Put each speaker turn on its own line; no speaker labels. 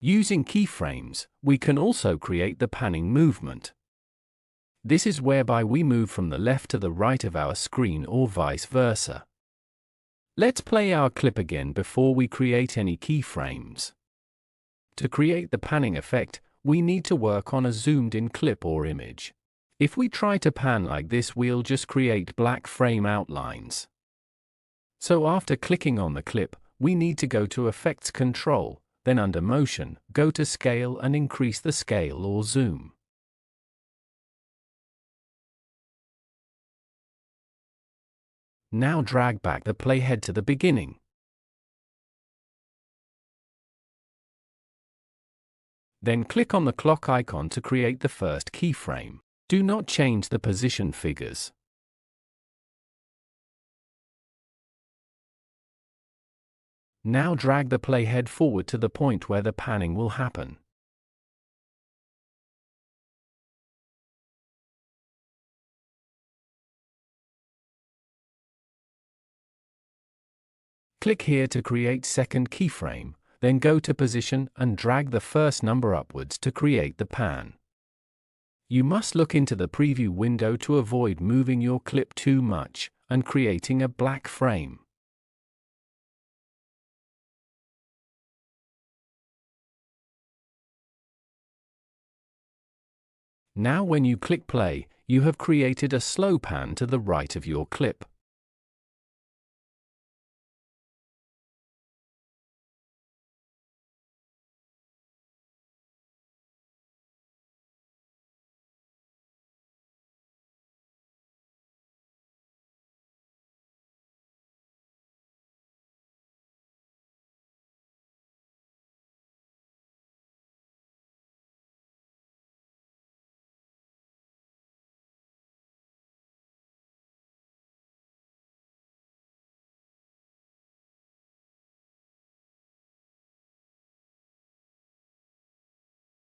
Using keyframes, we can also create the panning movement. This is whereby we move from the left to the right of our screen or vice versa. Let's play our clip again before we create any keyframes. To create the panning effect, we need to work on a zoomed-in clip or image. If we try to pan like this, we'll just create black frame outlines. So after clicking on the clip, we need to go to Effects Control, then under Motion, go to Scale and increase the scale or zoom. Now drag back the playhead to the beginning. Then click on the clock icon to create the first keyframe. Do not change the position figures. Now drag the playhead forward to the point where the panning will happen. Click here to create second keyframe, then go to Position and drag the first number upwards to create the pan. You must look into the preview window to avoid moving your clip too much and creating a black frame. Now when you click play, you have created a slow pan to the right of your clip.